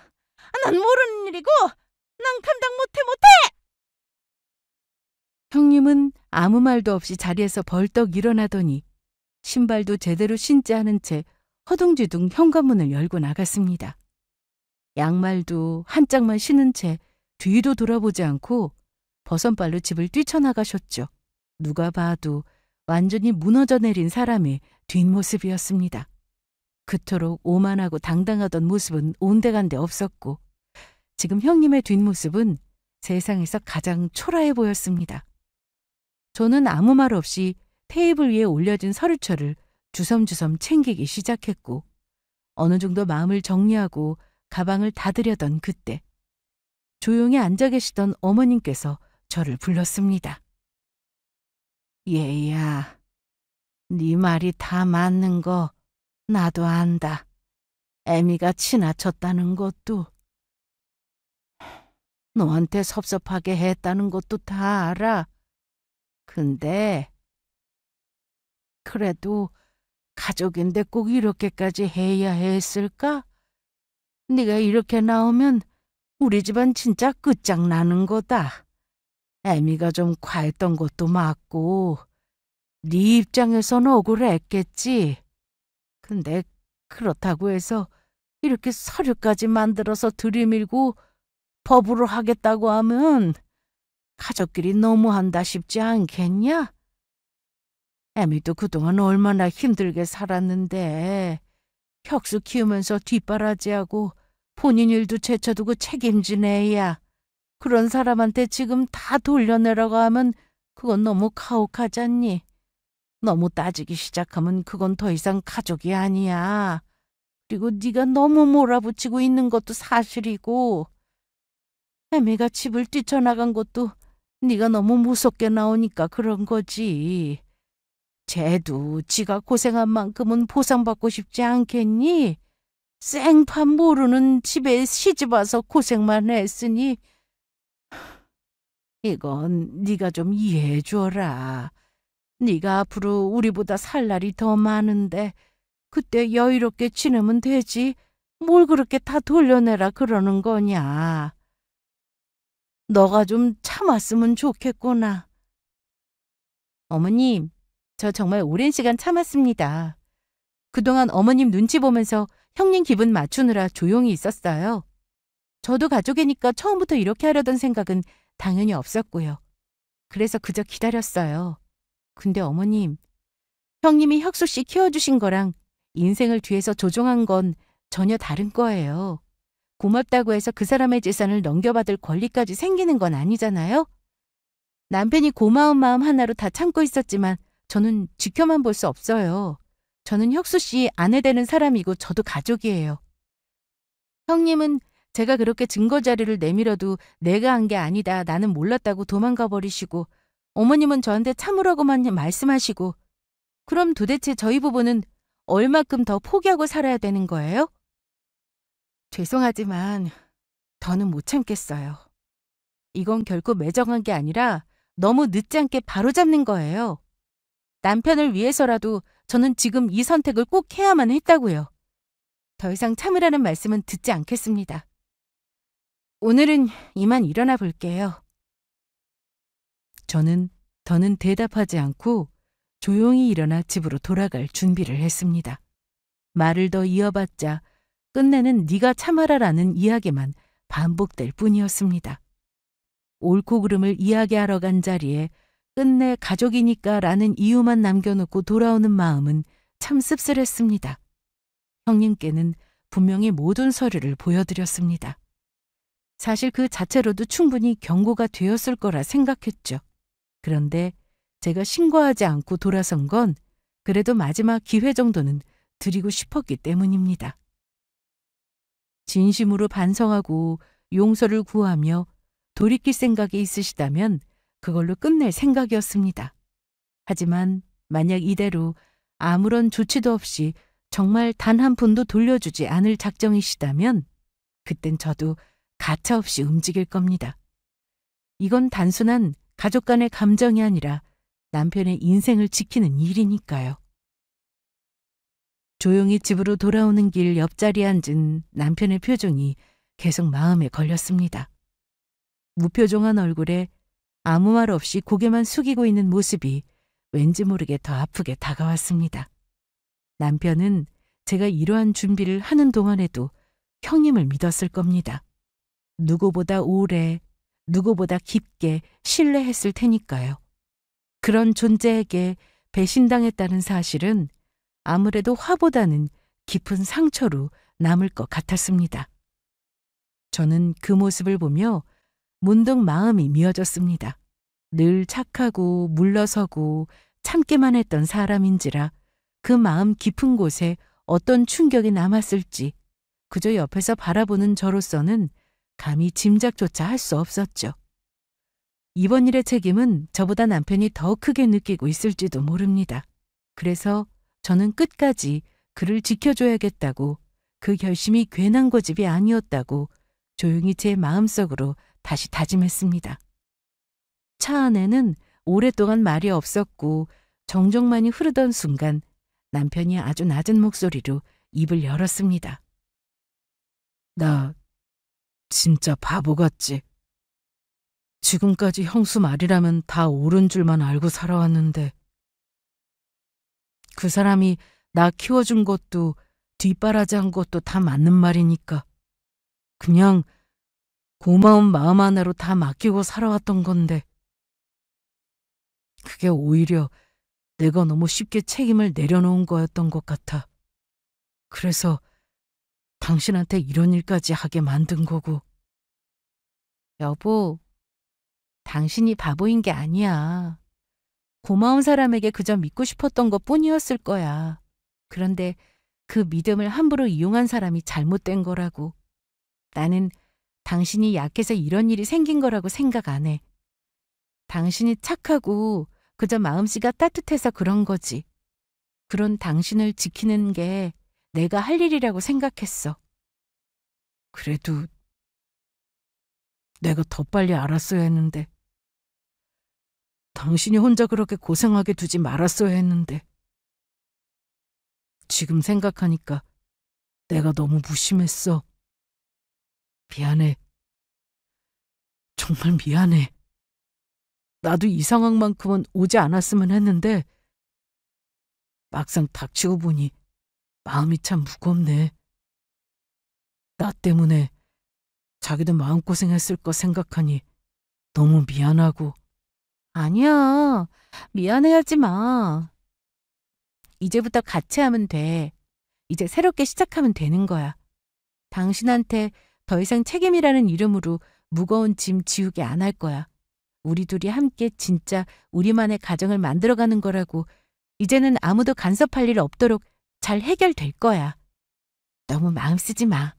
난 모르는 일이고 난 감당 못해. 형님은 아무 말도 없이 자리에서 벌떡 일어나더니 신발도 제대로 신지 않은 채 허둥지둥 현관문을 열고 나갔습니다. 양말도 한 짝만 신은 채 뒤도 돌아보지 않고 버선발로 집을 뛰쳐나가셨죠. 누가 봐도 완전히 무너져 내린 사람의 뒷모습이었습니다. 그토록 오만하고 당당하던 모습은 온데간데 없었고 지금 형님의 뒷모습은 세상에서 가장 초라해 보였습니다. 저는 아무 말 없이 테이블 위에 올려진 서류철을 주섬주섬 챙기기 시작했고 어느 정도 마음을 정리하고 가방을 닫으려던 그때 조용히 앉아 계시던 어머님께서 저를 불렀습니다. 얘야, 네 말이 다 맞는 거 나도 안다. 애미가 지나쳤다는 것도 너한테 섭섭하게 했다는 것도 다 알아. 근데 그래도 가족인데 꼭 이렇게까지 해야 했을까? 네가 이렇게 나오면 우리 집안 진짜 끝장나는 거다. 애미가 좀 과했던 것도 맞고 네 입장에선 억울했겠지. 근데 그렇다고 해서 이렇게 서류까지 만들어서 들이밀고 법으로 하겠다고 하면 가족끼리 너무한다 싶지 않겠냐? 애미도 그동안 얼마나 힘들게 살았는데 혁수 키우면서 뒷바라지하고 본인 일도 제쳐두고 책임진 애야. 그런 사람한테 지금 다 돌려내라고 하면 그건 너무 가혹하잖니. 너무 따지기 시작하면 그건 더 이상 가족이 아니야. 그리고 네가 너무 몰아붙이고 있는 것도 사실이고 애미가 집을 뛰쳐나간 것도 네가 너무 무섭게 나오니까 그런 거지. 쟤도 지가 고생한 만큼은 보상받고 싶지 않겠니? 생판 모르는 집에 시집와서 고생만 했으니 이건 네가 좀 이해해 줘라. 네가 앞으로 우리보다 살 날이 더 많은데 그때 여유롭게 지내면 되지. 뭘 그렇게 다 돌려내라 그러는 거냐. 너가 좀 참았으면 좋겠구나. 어머님, 저 정말 오랜 시간 참았습니다. 그동안 어머님 눈치 보면서 형님 기분 맞추느라 조용히 있었어요. 저도 가족이니까 처음부터 이렇게 하려던 생각은 당연히 없었고요. 그래서 그저 기다렸어요. 근데 어머님, 형님이 혁수 씨 키워주신 거랑 인생을 뒤에서 조종한 건 전혀 다른 거예요. 고맙다고 해서 그 사람의 재산을 넘겨받을 권리까지 생기는 건 아니잖아요. 남편이 고마운 마음 하나로 다 참고 있었지만 저는 지켜만 볼 수 없어요. 저는 혁수 씨 아내 되는 사람이고 저도 가족이에요. 형님은 제가 그렇게 증거 자료를 내밀어도 내가 한 게 아니다, 나는 몰랐다고 도망가 버리시고 어머님은 저한테 참으라고만 말씀하시고 그럼 도대체 저희 부부는 얼마큼 더 포기하고 살아야 되는 거예요? 죄송하지만 더는 못 참겠어요. 이건 결코 매정한 게 아니라 너무 늦지 않게 바로잡는 거예요. 남편을 위해서라도 저는 지금 이 선택을 꼭 해야만 했다고요. 더 이상 참으라는 말씀은 듣지 않겠습니다. 오늘은 이만 일어나 볼게요. 저는 더는 대답하지 않고 조용히 일어나 집으로 돌아갈 준비를 했습니다. 말을 더 이어봤자 끝내는 네가 참아라라는 이야기만 반복될 뿐이었습니다. 옳고 그름을 이야기하러 간 자리에 끝내 가족이니까라는 이유만 남겨놓고 돌아오는 마음은 참 씁쓸했습니다. 형님께는 분명히 모든 서류를 보여드렸습니다. 사실 그 자체로도 충분히 경고가 되었을 거라 생각했죠. 그런데 제가 신고하지 않고 돌아선 건 그래도 마지막 기회 정도는 드리고 싶었기 때문입니다. 진심으로 반성하고 용서를 구하며 돌이킬 생각이 있으시다면 그걸로 끝낼 생각이었습니다. 하지만 만약 이대로 아무런 조치도 없이 정말 단 한 푼도 돌려주지 않을 작정이시다면 그땐 저도 가차없이 움직일 겁니다. 이건 단순한 가족 간의 감정이 아니라 남편의 인생을 지키는 일이니까요. 조용히 집으로 돌아오는 길 옆자리에 앉은 남편의 표정이 계속 마음에 걸렸습니다. 무표정한 얼굴에 아무 말 없이 고개만 숙이고 있는 모습이 왠지 모르게 더 아프게 다가왔습니다. 남편은 제가 이러한 준비를 하는 동안에도 형님을 믿었을 겁니다. 누구보다 오래, 누구보다 깊게 신뢰했을 테니까요. 그런 존재에게 배신당했다는 사실은 아무래도 화보다는 깊은 상처로 남을 것 같았습니다. 저는 그 모습을 보며 문득 마음이 미어졌습니다. 늘 착하고 물러서고 참기만 했던 사람인지라 그 마음 깊은 곳에 어떤 충격이 남았을지 그저 옆에서 바라보는 저로서는 감히 짐작조차 할 수 없었죠. 이번 일의 책임은 저보다 남편이 더 크게 느끼고 있을지도 모릅니다. 그래서 저는 끝까지 그를 지켜줘야겠다고, 그 결심이 괜한 고집이 아니었다고 조용히 제 마음속으로 다시 다짐했습니다. 차 안에는 오랫동안 말이 없었고 정적만이 흐르던 순간 남편이 아주 낮은 목소리로 입을 열었습니다. 나 진짜 바보 같지? 지금까지 형수 말이라면 다 옳은 줄만 알고 살아왔는데 그 사람이 나 키워준 것도 뒷바라지한 것도 다 맞는 말이니까 그냥 고마운 마음 하나로 다 맡기고 살아왔던 건데 그게 오히려 내가 너무 쉽게 책임을 내려놓은 거였던 것 같아. 그래서 당신한테 이런 일까지 하게 만든 거고. 여보, 당신이 바보인 게 아니야. 고마운 사람에게 그저 믿고 싶었던 것 뿐이었을 거야. 그런데 그 믿음을 함부로 이용한 사람이 잘못된 거라고. 나는 당신이 약해서 이런 일이 생긴 거라고 생각 안 해. 당신이 착하고 그저 마음씨가 따뜻해서 그런 거지. 그런 당신을 지키는 게 내가 할 일이라고 생각했어. 그래도 내가 더 빨리 알았어야 했는데. 당신이 혼자 그렇게 고생하게 두지 말았어야 했는데. 지금 생각하니까 내가 너무 무심했어. 미안해. 정말 미안해. 나도 이 상황만큼은 오지 않았으면 했는데 막상 닥치고 보니 마음이 참 무겁네. 나 때문에 자기도 마음고생했을 거 생각하니 너무 미안하고. 아니야, 미안해하지 마. 이제부터 같이 하면 돼. 이제 새롭게 시작하면 되는 거야. 당신한테 더 이상 책임이라는 이름으로 무거운 짐 지우게 안 할 거야. 우리 둘이 함께 진짜 우리만의 가정을 만들어가는 거라고. 이제는 아무도 간섭할 일 없도록 잘 해결될 거야. 너무 마음 쓰지 마.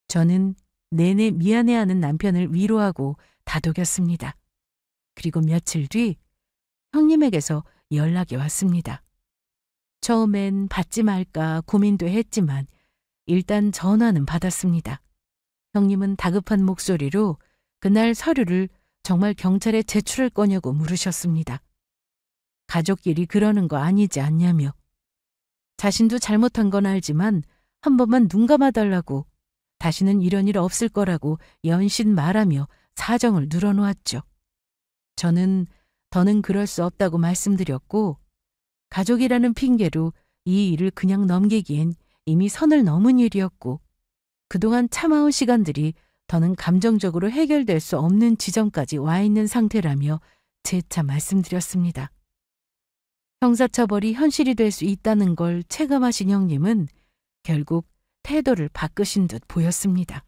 저는 내내 미안해하는 남편을 위로하고 다독였습니다. 그리고 며칠 뒤 형님에게서 연락이 왔습니다. 처음엔 받지 말까 고민도 했지만 일단 전화는 받았습니다. 형님은 다급한 목소리로 그날 서류를 정말 경찰에 제출할 거냐고 물으셨습니다. 가족끼리 그러는 거 아니지 않냐며. 자신도 잘못한 건 알지만 한 번만 눈 감아달라고, 다시는 이런 일 없을 거라고 연신 말하며 사정을 늘어놓았죠. 저는 더는 그럴 수 없다고 말씀드렸고 가족이라는 핑계로 이 일을 그냥 넘기기엔 이미 선을 넘은 일이었고 그동안 참아온 시간들이 더는 감정적으로 해결될 수 없는 지점까지 와 있는 상태라며 재차 말씀드렸습니다. 형사처벌이 현실이 될 수 있다는 걸 체감하신 형님은 결국 태도를 바꾸신 듯 보였습니다.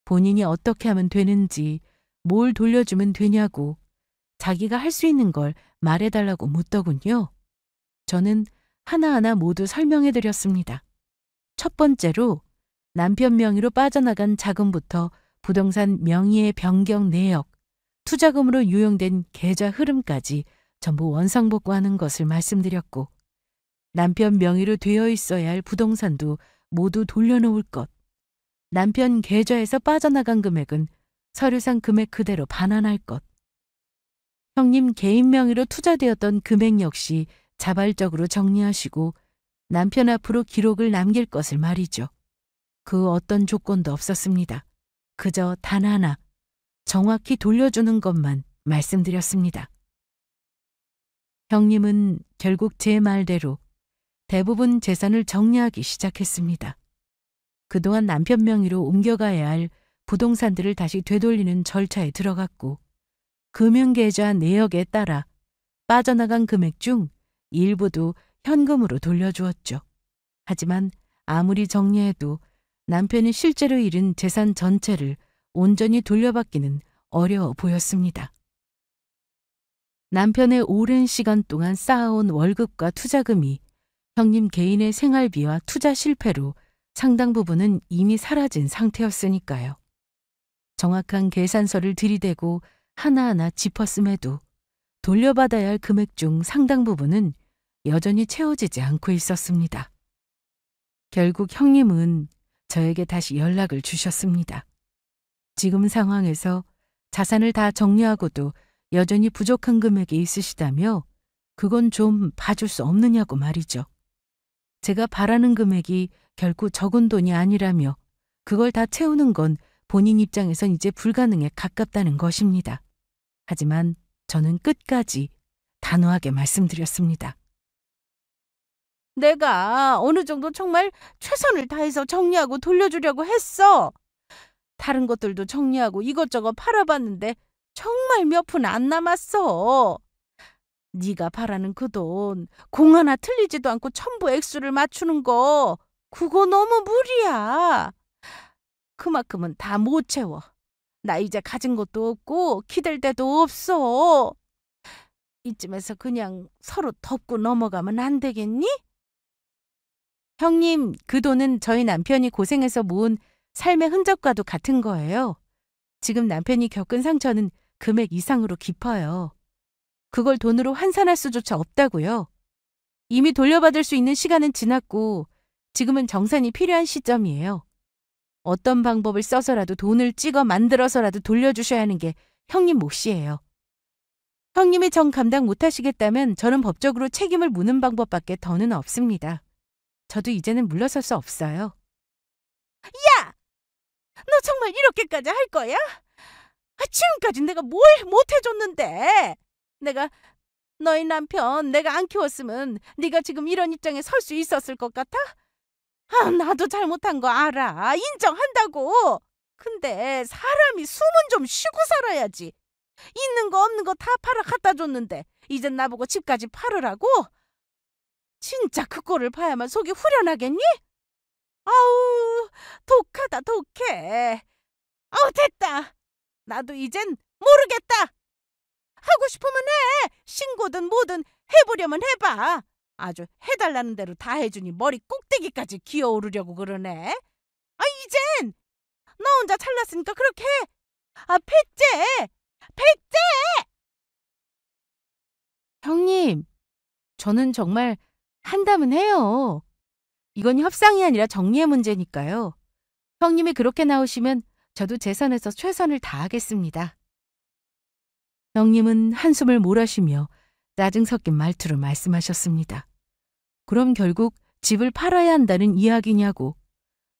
본인이 어떻게 하면 되는지, 뭘 돌려주면 되냐고 자기가 할 수 있는 걸 말해달라고 묻더군요. 저는 하나하나 모두 설명해드렸습니다. 첫 번째로 남편 명의로 빠져나간 자금부터 부동산 명의의 변경 내역, 투자금으로 유용된 계좌 흐름까지 전부 원상복구하는 것을 말씀드렸고 남편 명의로 되어 있어야 할 부동산도 모두 돌려놓을 것, 남편 계좌에서 빠져나간 금액은 서류상 금액 그대로 반환할 것, 형님 개인 명의로 투자되었던 금액 역시 자발적으로 정리하시고 남편 앞으로 기록을 남길 것을 말이죠. 그 어떤 조건도 없었습니다. 그저 단 하나, 정확히 돌려주는 것만 말씀드렸습니다. 형님은 결국 제 말대로 대부분 재산을 정리하기 시작했습니다. 그동안 남편 명의로 옮겨가야 할 부동산들을 다시 되돌리는 절차에 들어갔고 금융계좌 내역에 따라 빠져나간 금액 중 일부도 현금으로 돌려주었죠. 하지만 아무리 정리해도 남편이 실제로 잃은 재산 전체를 온전히 돌려받기는 어려워 보였습니다. 남편의 오랜 시간 동안 쌓아온 월급과 투자금이 형님 개인의 생활비와 투자 실패로 상당 부분은 이미 사라진 상태였으니까요. 정확한 계산서를 들이대고 하나하나 짚었음에도 돌려받아야 할 금액 중 상당 부분은 여전히 채워지지 않고 있었습니다. 결국 형님은 저에게 다시 연락을 주셨습니다. 지금 상황에서 자산을 다 정리하고도 여전히 부족한 금액이 있으시다며 그건 좀 봐줄 수 없느냐고 말이죠. 제가 바라는 금액이 결코 적은 돈이 아니라며 그걸 다 채우는 건 본인 입장에선 이제 불가능에 가깝다는 것입니다. 하지만 저는 끝까지 단호하게 말씀드렸습니다. 내가 어느 정도 정말 최선을 다해서 정리하고 돌려주려고 했어. 다른 것들도 정리하고 이것저것 팔아봤는데 정말 몇 푼 안 남았어. 네가 바라는 그 돈, 공 하나 틀리지도 않고 전부 액수를 맞추는 거 그거 너무 무리야. 그만큼은 다 못 채워. 나 이제 가진 것도 없고 기댈 데도 없어. 이쯤에서 그냥 서로 덮고 넘어가면 안 되겠니? 형님, 그 돈은 저희 남편이 고생해서 모은 삶의 흔적과도 같은 거예요. 지금 남편이 겪은 상처는 금액 이상으로 깊어요. 그걸 돈으로 환산할 수조차 없다고요. 이미 돌려받을 수 있는 시간은 지났고 지금은 정산이 필요한 시점이에요. 어떤 방법을 써서라도 돈을 찍어 만들어서라도 돌려주셔야 하는 게 형님 몫이에요. 형님이 정 감당 못하시겠다면 저는 법적으로 책임을 묻는 방법밖에 더는 없습니다. 저도 이제는 물러설 수 없어요. 야! 너 정말 이렇게까지 할 거야? 지금까지 내가 뭘 못해줬는데. 내가 너희 남편 내가 안 키웠으면 네가 지금 이런 입장에 설 수 있었을 것 같아? 나도 잘못한 거 알아. 인정한다고. 근데 사람이 숨은 좀 쉬고 살아야지. 있는 거 없는 거 다 팔아 갖다 줬는데 이젠 나보고 집까지 팔으라고? 진짜 그 꼴을 봐야만 속이 후련하겠니? 아우, 독하다 독해. 됐다. 나도 이젠 모르겠다. 하고 싶으면 해. 신고든 뭐든 해보려면 해봐. 아주 해달라는 대로 다 해주니 머리 꼭대기까지 기어오르려고 그러네. 이젠 너 혼자 잘났으니까 그렇게 해. 백제! 백제! 형님, 저는 정말 한다면 해요. 이건 협상이 아니라 정리의 문제니까요. 형님이 그렇게 나오시면 저도 제 선에서 최선을 다하겠습니다. 형님은 한숨을 몰아쉬며 짜증 섞인 말투로 말씀하셨습니다. 그럼 결국 집을 팔아야 한다는 이야기냐고.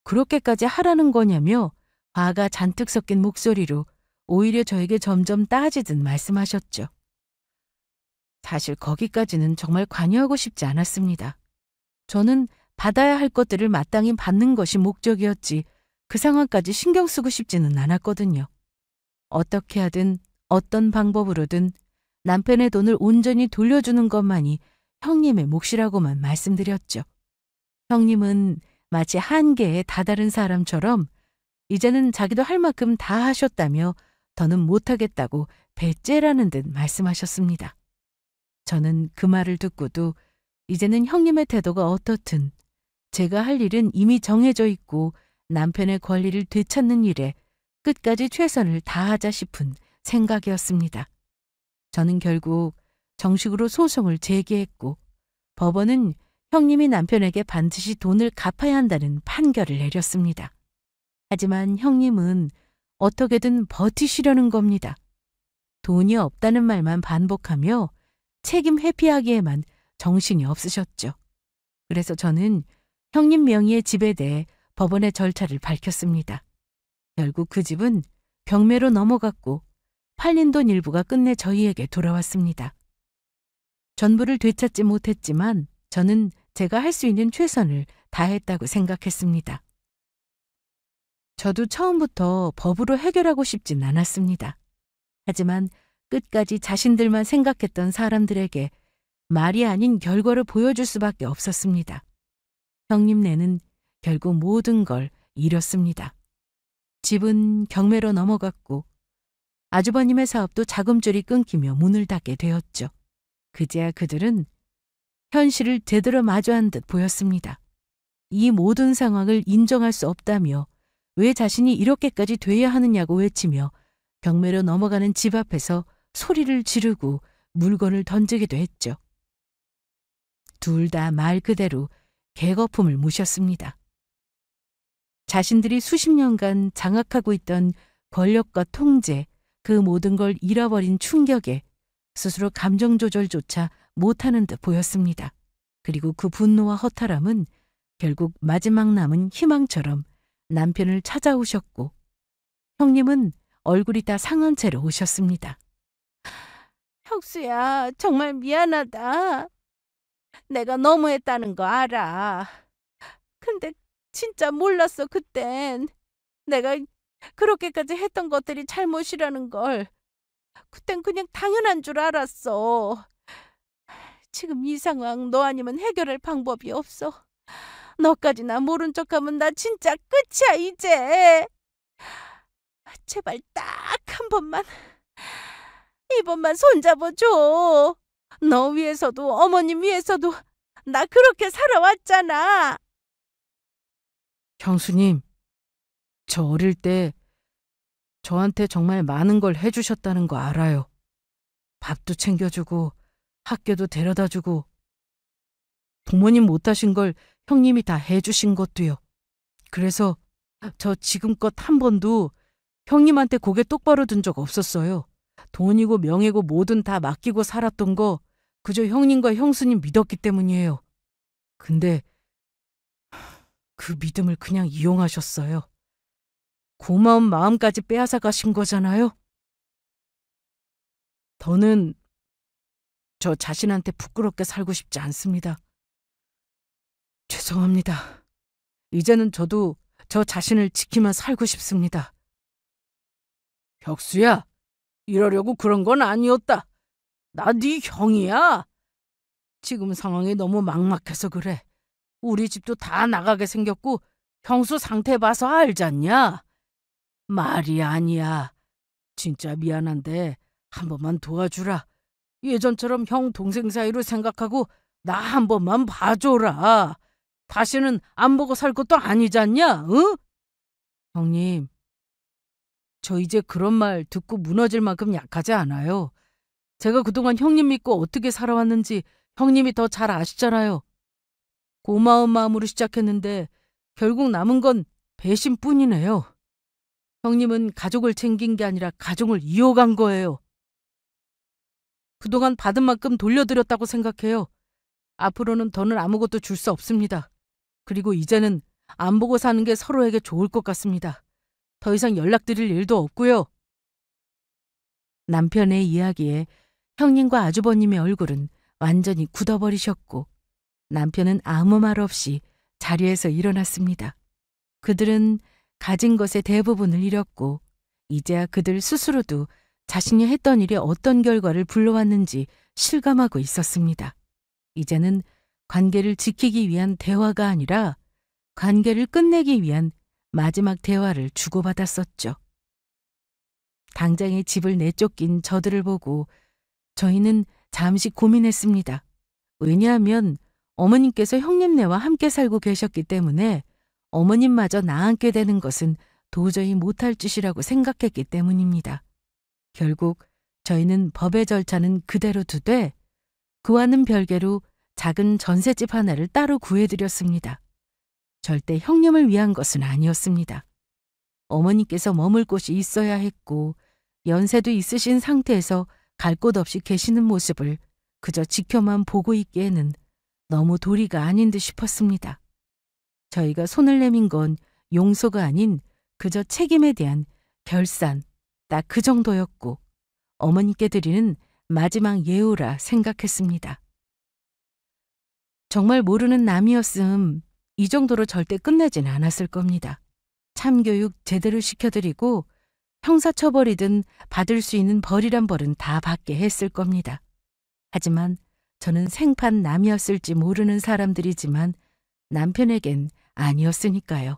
그렇게까지 하라는 거냐며 화가 잔뜩 섞인 목소리로 오히려 저에게 점점 따지듯 말씀하셨죠. 사실 거기까지는 정말 관여하고 싶지 않았습니다. 저는 받아야 할 것들을 마땅히 받는 것이 목적이었지 그 상황까지 신경 쓰고 싶지는 않았거든요. 어떻게 하든 어떤 방법으로든 남편의 돈을 온전히 돌려주는 것만이 형님의 몫이라고만 말씀드렸죠. 형님은 마치 한계에 다다른 사람처럼 이제는 자기도 할 만큼 다 하셨다며 더는 못하겠다고 배째라는 듯 말씀하셨습니다. 저는 그 말을 듣고도 이제는 형님의 태도가 어떻든 제가 할 일은 이미 정해져 있고 남편의 권리를 되찾는 일에 끝까지 최선을 다하자 싶은 생각이었습니다. 저는 결국 정식으로 소송을 제기했고 법원은 형님이 남편에게 반드시 돈을 갚아야 한다는 판결을 내렸습니다. 하지만 형님은 어떻게든 버티시려는 겁니다. 돈이 없다는 말만 반복하며 책임 회피하기에만 정신이 없으셨죠. 그래서 저는 형님 명의의 집에 대해 법원의 절차를 밝혔습니다. 결국 그 집은 경매로 넘어갔고 팔린 돈 일부가 끝내 저희에게 돌아왔습니다. 전부를 되찾지 못했지만 저는 제가 할 수 있는 최선을 다했다고 생각했습니다. 저도 처음부터 법으로 해결하고 싶진 않았습니다. 하지만 끝까지 자신들만 생각했던 사람들에게 말이 아닌 결과를 보여줄 수밖에 없었습니다. 형님네는 결국 모든 걸 잃었습니다. 집은 경매로 넘어갔고 아주버님의 사업도 자금줄이 끊기며 문을 닫게 되었죠. 그제야 그들은 현실을 제대로 마주한 듯 보였습니다. 이 모든 상황을 인정할 수 없다며 왜 자신이 이렇게까지 돼야 하느냐고 외치며 경매로 넘어가는 집 앞에서 소리를 지르고 물건을 던지기도 했죠. 둘 다 말 그대로 개거품을 무셨습니다. 자신들이 수십 년간 장악하고 있던 권력과 통제, 그 모든 걸 잃어버린 충격에 스스로 감정 조절조차 못하는 듯 보였습니다. 그리고 그 분노와 허탈함은 결국 마지막 남은 희망처럼 남편을 찾아오셨고 형님은 얼굴이 다 상한 채로 오셨습니다. 혁수야, 정말 미안하다. 내가 너무했다는 거 알아. 근데 진짜 몰랐어, 그땐. 내가 그렇게까지 했던 것들이 잘못이라는 걸. 그땐 그냥 당연한 줄 알았어. 지금 이 상황 너 아니면 해결할 방법이 없어. 너까지나 모른 척하면 나 진짜 끝이야, 이제. 제발 딱 한 번만, 이번만 손잡아줘. 너 위해서도 어머님 위해서도 나 그렇게 살아왔잖아. 형수님, 저 어릴 때 저한테 정말 많은 걸 해주셨다는 거 알아요. 밥도 챙겨주고 학교도 데려다주고 부모님 못하신 걸 형님이 다 해주신 것도요. 그래서 저 지금껏 한 번도 형님한테 고개 똑바로 든 적 없었어요. 돈이고 명예고 뭐든 다 맡기고 살았던 거 그저 형님과 형수님 믿었기 때문이에요. 근데 그 믿음을 그냥 이용하셨어요. 고마운 마음까지 빼앗아 가신 거잖아요. 더는 저 자신한테 부끄럽게 살고 싶지 않습니다. 죄송합니다. 이제는 저도 저 자신을 지키며 살고 싶습니다. 혁수야, 이러려고 그런 건 아니었다. 나 네 형이야. 지금 상황이 너무 막막해서 그래. 우리 집도 다 나가게 생겼고 형수 상태 봐서 알잖냐. 말이 아니야. 진짜 미안한데 한 번만 도와주라. 예전처럼 형 동생 사이로 생각하고 나 한 번만 봐줘라. 다시는 안 보고 살 것도 아니잖냐, 응? 형님, 저 이제 그런 말 듣고 무너질 만큼 약하지 않아요. 제가 그동안 형님 믿고 어떻게 살아왔는지 형님이 더 잘 아시잖아요. 고마운 마음으로 시작했는데 결국 남은 건 배신뿐이네요. 형님은 가족을 챙긴 게 아니라 가족을 이어간 거예요. 그동안 받은 만큼 돌려드렸다고 생각해요. 앞으로는 더는 아무것도 줄 수 없습니다. 그리고 이제는 안 보고 사는 게 서로에게 좋을 것 같습니다. 더 이상 연락드릴 일도 없고요. 남편의 이야기에 형님과 아주버님의 얼굴은 완전히 굳어버리셨고 남편은 아무 말 없이 자리에서 일어났습니다. 그들은 가진 것의 대부분을 잃었고 이제야 그들 스스로도 자신이 했던 일이 어떤 결과를 불러왔는지 실감하고 있었습니다. 이제는 관계를 지키기 위한 대화가 아니라 관계를 끝내기 위한 마지막 대화를 주고받았었죠. 당장에 집을 내쫓긴 저들을 보고 저희는 잠시 고민했습니다. 왜냐하면 어머님께서 형님네와 함께 살고 계셨기 때문에 어머님마저 나앉게 되는 것은 도저히 못할 짓이라고 생각했기 때문입니다. 결국 저희는 법의 절차는 그대로 두되 그와는 별개로 작은 전셋집 하나를 따로 구해드렸습니다. 절대 형님을 위한 것은 아니었습니다. 어머니께서 머물 곳이 있어야 했고 연세도 있으신 상태에서 갈 곳 없이 계시는 모습을 그저 지켜만 보고 있기에는 너무 도리가 아닌 듯 싶었습니다. 저희가 손을 내민 건 용서가 아닌 그저 책임에 대한 결산, 딱 그 정도였고 어머니께 드리는 마지막 예우라 생각했습니다. 정말 모르는 남이었음 이 정도로 절대 끝내진 않았을 겁니다. 참교육 제대로 시켜드리고 형사처벌이든 받을 수 있는 벌이란 벌은 다 받게 했을 겁니다. 하지만 저는 생판 남이었을지 모르는 사람들이지만 남편에겐 아니었으니까요.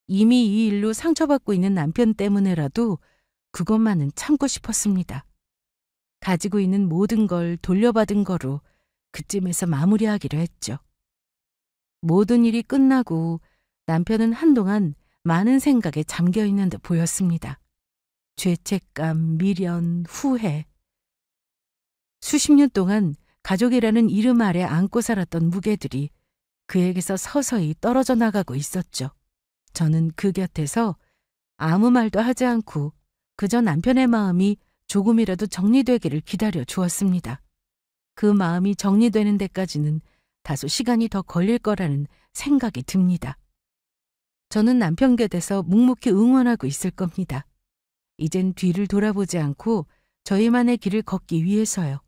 이미 이 일로 상처받고 있는 남편 때문에라도 그것만은 참고 싶었습니다. 가지고 있는 모든 걸 돌려받은 거로 그쯤에서 마무리하기로 했죠. 모든 일이 끝나고 남편은 한동안 많은 생각에 잠겨 있는 듯 보였습니다. 죄책감, 미련, 후회. 수십 년 동안 가족이라는 이름 아래 안고 살았던 무게들이 그에게서 서서히 떨어져 나가고 있었죠. 저는 그 곁에서 아무 말도 하지 않고 그저 남편의 마음이 조금이라도 정리되기를 기다려 주었습니다. 그 마음이 정리되는 데까지는 다소 시간이 더 걸릴 거라는 생각이 듭니다. 저는 남편 곁에서 묵묵히 응원하고 있을 겁니다. 이젠 뒤를 돌아보지 않고 저희만의 길을 걷기 위해서요.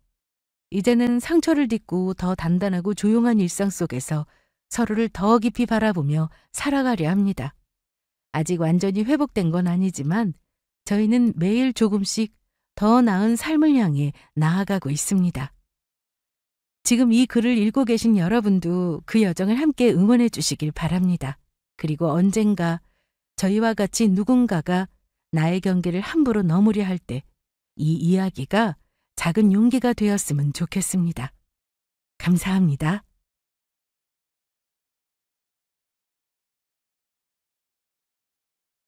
이제는 상처를 딛고 더 단단하고 조용한 일상 속에서 서로를 더 깊이 바라보며 살아가려 합니다. 아직 완전히 회복된 건 아니지만 저희는 매일 조금씩 더 나은 삶을 향해 나아가고 있습니다. 지금 이 글을 읽고 계신 여러분도 그 여정을 함께 응원해 주시길 바랍니다. 그리고 언젠가 저희와 같이 누군가가 나의 경계를 함부로 넘으려 할 때 이 이야기가 작은 용기가 되었으면 좋겠습니다. 감사합니다.